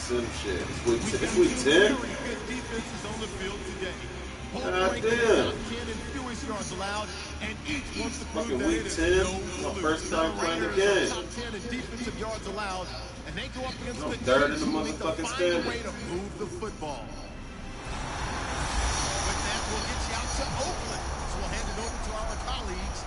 sim shit. It's week 10? God damn. Fucking week 10. My first time playing the game. I'm third in the motherfucking standing. With that, we'll get you out to Oakland. So we'll hand it over to our colleagues,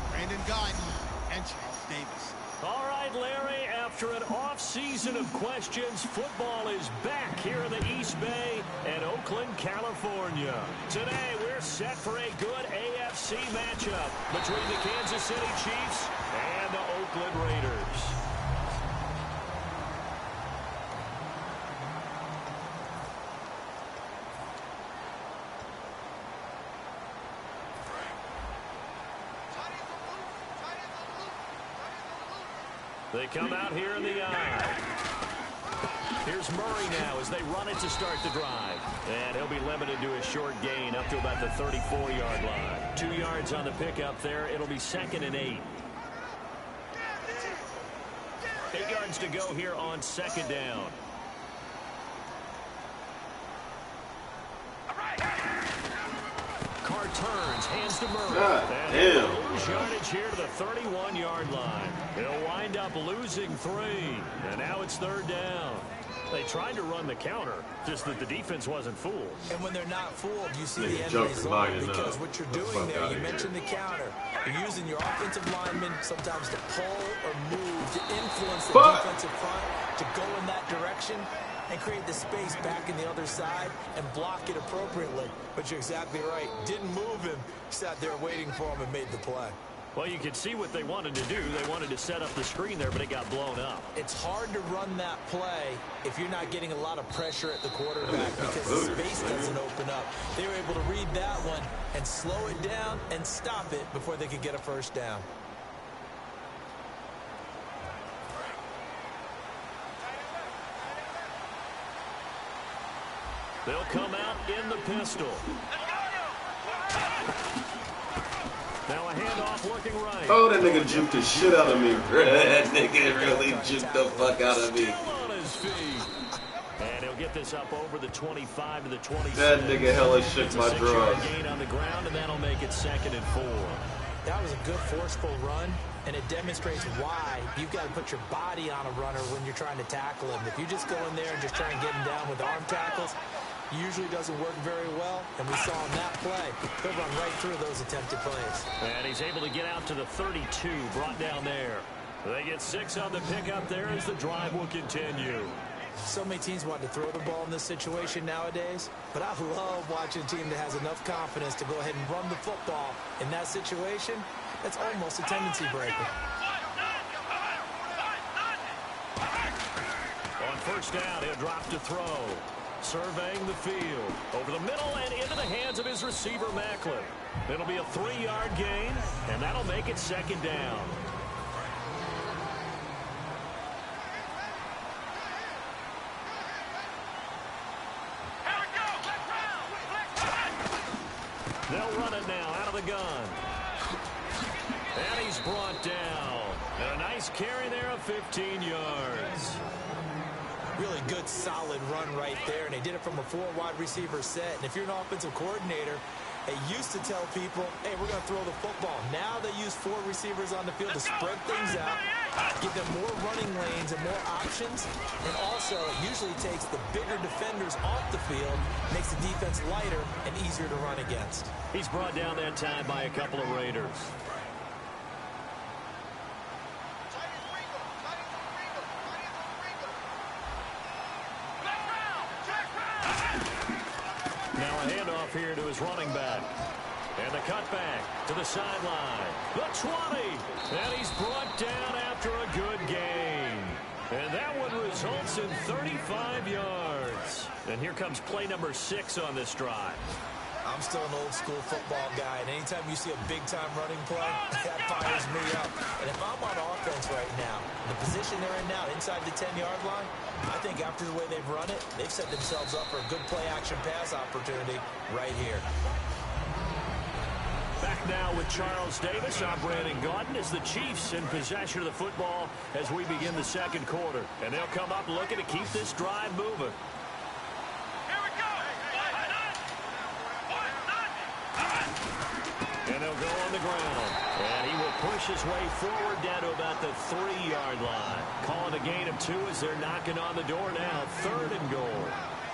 Brandon Guyton and Charles Davis. All right, Larry, after an off-season of questions, football is back here in the East Bay and Oakland, California. Today, we're set for a good AFC matchup between the Kansas City Chiefs and the Oakland Raiders. They come out here in the eye. Here's Murray now as they run it to start the drive. And he'll be limited to a short gain up to about the 34-yard line. 2 yards on the pickup there. It'll be 2nd and 8. 8 yards to go here on 2nd down. Carr turns, hands to Murray. And damn. Yardage here to the 31-yard line. They'll wind up losing 3. And now it's 3rd down. They tried to run the counter, just that the defense wasn't fooled. And when they're not fooled, you see the end result, because what you're doing there, you mentioned the counter. You're using your offensive linemen sometimes to pull or move, to influence the defensive front, to go in that direction and create the space back in the other side and block it appropriately. But you're exactly right. Didn't move him. Sat there waiting for him and made the play. Well, you could see what they wanted to do. They wanted to set up the screen there, but it got blown up. It's hard to run that play if you're not getting a lot of pressure at the quarterback because the space doesn't open up. They were able to read that one and slow it down and stop it before they could get a first down. They'll come out in the pistol. Now a handoff looking right. Oh, that nigga juked the shit out of me. That nigga really juked the fuck out of me. Still on his feet. And he'll get this up over the 25 to the 26. That nigga hella shook my drawers. Gain on the ground, and that'll make it 2nd and 4. That was a good forceful run, and it demonstrates why you've got to put your body on a runner when you're trying to tackle him. If you just go in there and just try and get him down with arm tackles, usually doesn't work very well, and we saw on that play, he'll run right through those attempted plays. And he's able to get out to the 32, brought down there. They get 6 on the pickup there as the drive will continue. So many teams want to throw the ball in this situation nowadays, but I love watching a team that has enough confidence to go ahead and run the football. In that situation, that's almost a tendency breaker. On first down, he'll drop to throw. Surveying the field. Over the middle and into the hands of his receiver, Macklin. It'll be a 3-yard gain, and that'll make it 2nd down. They'll run it now out of the gun. And he's brought down. And a nice carry there of 15 yards. Really good, solid run right there, and they did it from a 4-wide receiver set. And if you're an offensive coordinator, they used to tell people, hey, we're going to throw the football. Now they use 4 receivers on the field to spread things out, give them more running lanes and more options, and also it usually takes the bigger defenders off the field, makes the defense lighter and easier to run against. He's brought down that time by a couple of Raiders. Now a handoff here to his running back. And the cutback to the sideline. The 20. And he's brought down after a good gain. And that one results in 35 yards. And here comes play number 6 on this drive. I'm still an old-school football guy, and anytime you see a big-time running play, that fires me up. And if I'm on offense right now, the position they're in now, inside the 10-yard line, I think after the way they've run it, they've set themselves up for a good play-action pass opportunity right here. Back now with Charles Davis. I'm Brandon Gaudin as the Chiefs in possession of the football as we begin the second quarter. And they'll come up looking to keep this drive moving. And they'll go on the ground. And he will push his way forward down to about the 3-yard line. Calling a gain of 2 as they're knocking on the door now. 3rd and goal.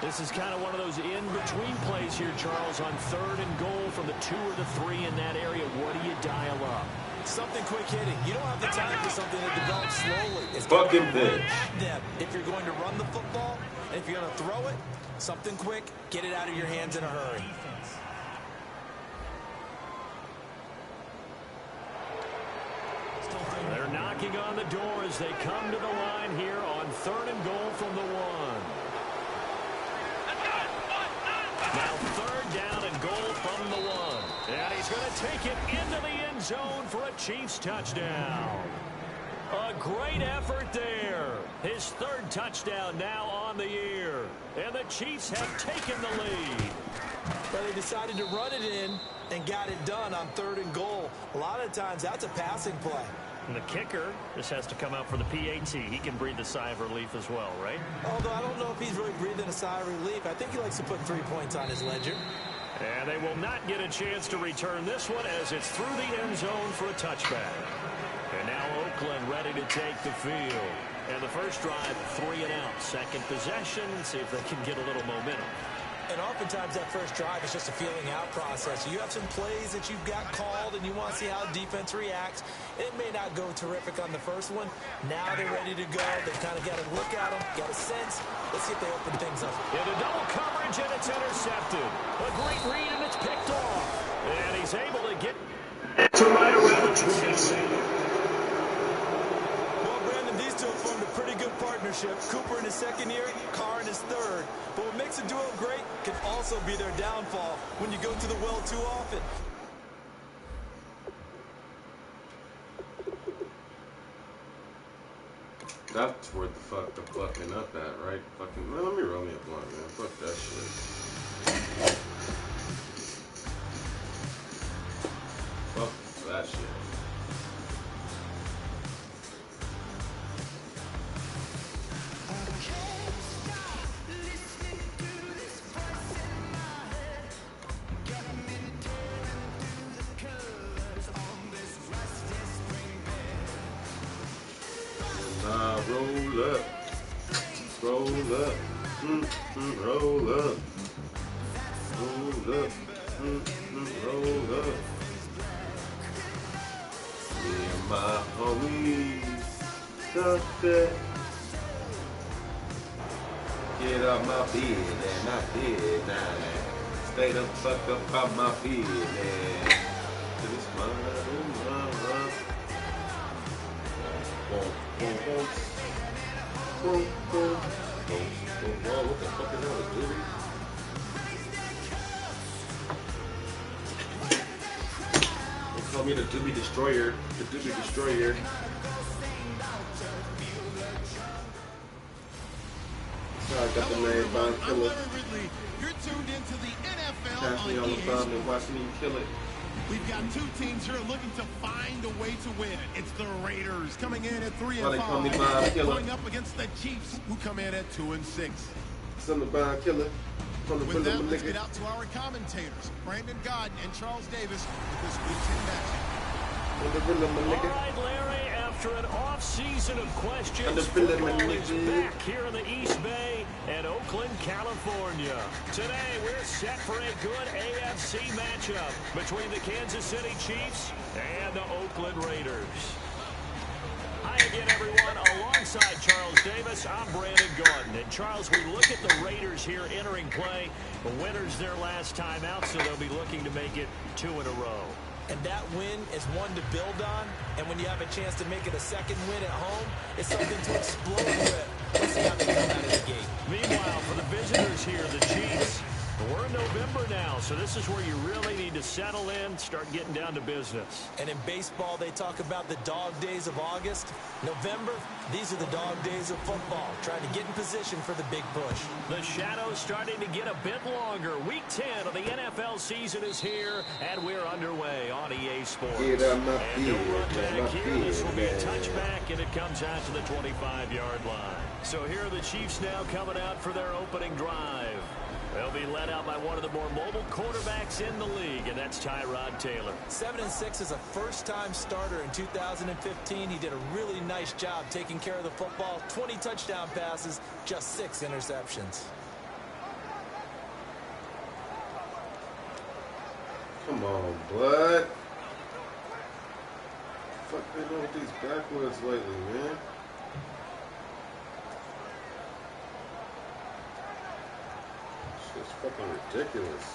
This is kind of one of those in-between plays here, Charles, on 3rd and goal from the 2 or the 3 in that area. What do you dial up? Something quick hitting. You don't have the time for something that develops slowly. It's fucking bitch. If you're going to run the football, and if you're going to throw it, something quick, get it out of your hands in a hurry. They're knocking on the door as they come to the line here on 3rd and goal from the 1. Now 3rd down and goal from the 1. And he's going to take it into the end zone for a Chiefs touchdown. A great effort there. His 3rd touchdown now on the year. And the Chiefs have taken the lead. Well, they decided to run it in and got it done on 3rd and goal. A lot of times that's a passing play. And the kicker just has to come out for the PAT. He can breathe a sigh of relief as well, right? Although I don't know if he's really breathing a sigh of relief. I think he likes to put 3 points on his ledger. And they will not get a chance to return this one as it's through the end zone for a touchback. And now Oakland ready to take the field. And the first drive, 3 and out. Second possession, see if they can get a little momentum. And oftentimes that first drive is just a feeling out process. You have some plays that you've got called and you want to see how defense reacts. It may not go terrific on the first one. Now they're ready to go. They've kind of got to look at them, got a sense. Let's see if they open things up. Into double coverage and it's intercepted. A great read and it's picked off. And he's able to get to right around the 26. These two have formed a pretty good partnership. Cooper in his 2nd year, Carr in his 3rd. But what makes a duo great can also be their downfall when you go to the well too often. That's worth the fucking up at, right? Fucking, man, let me roll me a blunt, man. Fuck that shit. Fuck that shit. Roll up, roll up, roll up, roll up, roll up. Me and my homies, suspect. Get out my bed and I did now. Stay the fuck up out my bed and this what the fuck is that, dude? They call me the Doobie Destroyer. The Doobie Destroyer. Sorry, I got the name Von Killer. You're tuned into the NFL Pass me on the thumb and watch me kill it. We've got 2 teams here looking to find a way to win. It's the Raiders coming in at 3 and 5, going up against the Chiefs, who come in at 2 and 6. Son of Von Killer. With that, let's get out to our commentators, Brandon Gaudin and Charles Davis, with this week's in matchup. All right, Larry, after an off-season of questions, football is back here in the East Bay and Oakland, California. Today, we're set for a good AFC matchup between the Kansas City Chiefs and the Oakland Raiders. Hi again, everyone. Alongside Charles Davis, I'm Brandon Gaudin. And Charles, we look at the Raiders here entering play. The winners their last time out, so they'll be looking to make it 2 in a row. And that win is one to build on. And when you have a chance to make it a second win at home, it's something to explode with. Let's see how they come out of the gate. Meanwhile, for the visitors here, the Chiefs, we're in November now, so So this is where you really need to settle in, start getting down to business. And in baseball, they talk about the dog days of August. November, these are the dog days of football, trying to get in position for the big push. The shadow's starting to get a bit longer. Week 10 of the NFL season is here, and we're underway on EA Sports. Get on my And no run back here. This will be a touchback, and it comes out to the 25-yard line. So here are the Chiefs now coming out for their opening drive. They'll be led out by one of the more mobile quarterbacks in the league, and that's Tyrod Taylor. 7-6 as a first-time starter in 2015. He did a really nice job taking care of the football. 20 touchdown passes, just 6 interceptions. Come on, bud. Fuck been on with these backwards lately, man. Shit's fucking ridiculous.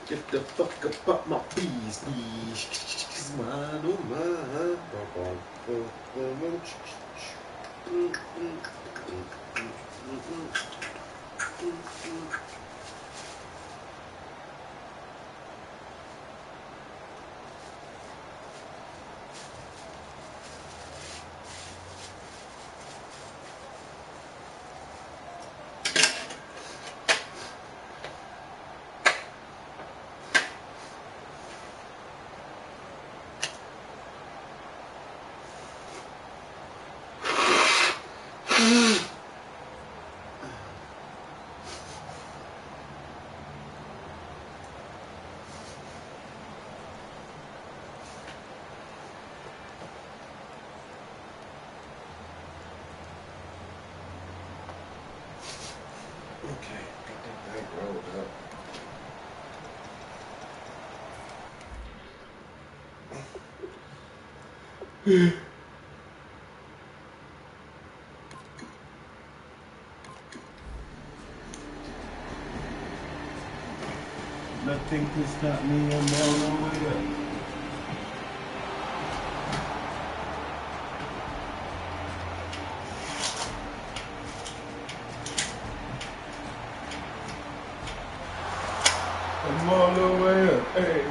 Get the fuck up out my business. Mine, oh mine. Okay, got that back rolled up. Nothing can stop me, I'm on the way up. I'm all the way up, hey.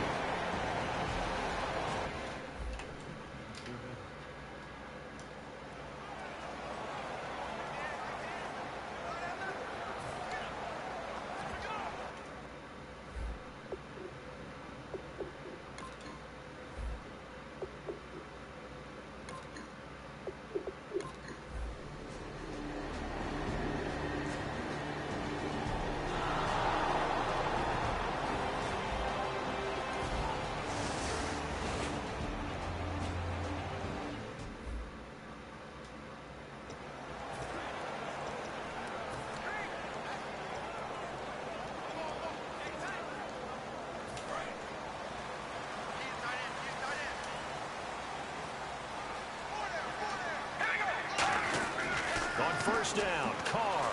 first down. Carr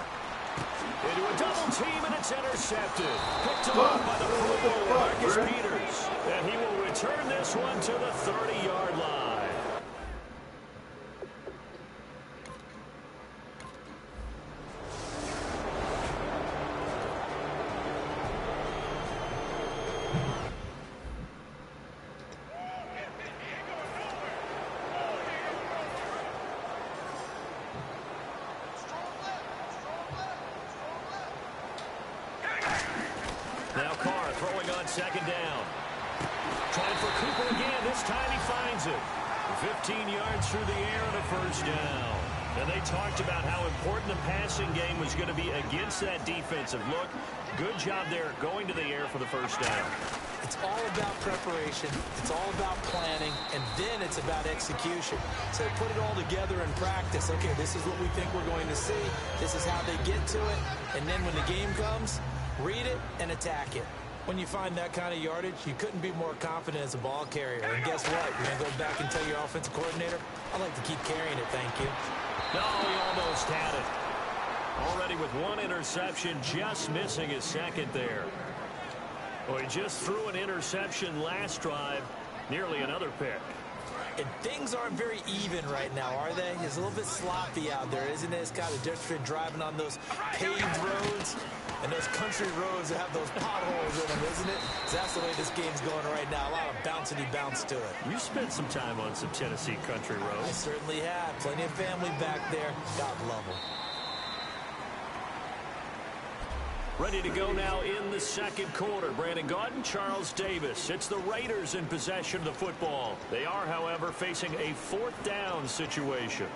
into a double team, and it's intercepted. Picked him up by the Pro Bowler, Marcus Peters. And he will return this one to the 30-yard line. Now Carr throwing on second down. Trying for Cooper again. This time he finds it. 15 yards through the air and a first down. And they talked about how important the passing game was going to be against that defensive look. Good job there going to the air for the first down. It's all about preparation. It's all about planning. And then it's about execution. So put it all together in practice. Okay, this is what we think we're going to see. This is how they get to it. And then when the game comes, read it and attack it. When you find that kind of yardage, you couldn't be more confident as a ball carrier. And guess what? You're going to go back and tell your offensive coordinator, I'd like to keep carrying it, thank you. No, he almost had it. Already with one interception, just missing his second there. Well, he just threw an interception last drive, nearly another pick. And things aren't very even right now, are they? It's a little bit sloppy out there, isn't it? It's kind of different driving on those paved roads and those country roads that have those potholes in them, isn't it? So that's the way this game's going right now. A lot of bouncy bounce to it. You spent some time on some Tennessee country roads. I certainly have. Plenty of family back there. God love them. Ready to go now in the second quarter. Brandon Gaudin, Charles Davis. It's the Raiders in possession of the football. They are, however, facing a fourth down situation.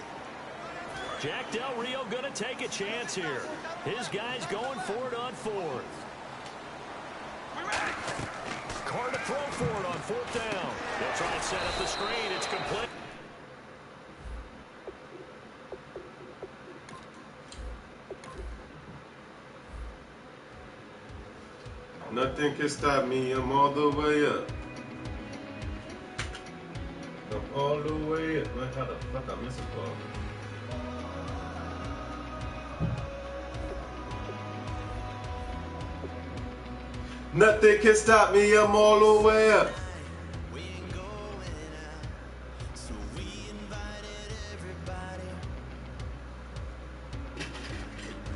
Jack Del Rio going to take a chance here. His guys going for it on fourth. Carr to throw for it on fourth down. They'll try and set up the screen. It's complete. Nothing can stop me. I'm all the way up. I'm all the way up. Man, how the fuck I miss a ball? Nothing can stop me. I'm all the way up.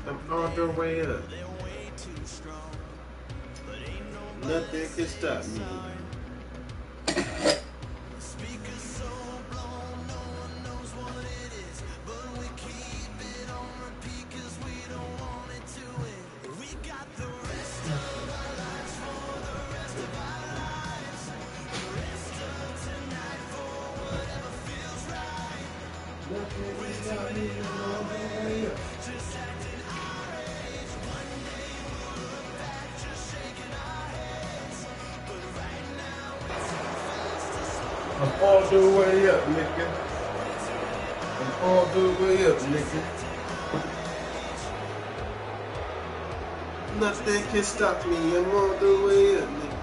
I'm all the way up. Nothing can stop me. I'm all the way up, nigga. I'm all the way up, nigga. Nothing can stop me. I'm all the way up, nigga.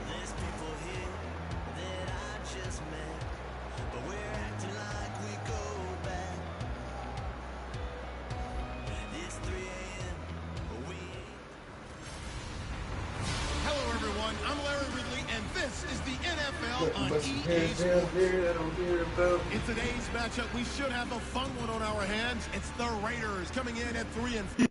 There's people here that I just met, but we're acting like we go back. It's 3 a.m. but we Hello, everyone. I'm Larry Ridley, and this is the NFL on EA Sports. In today's matchup, we should have a fun one on our hands. It's the Raiders coming in at 3-4.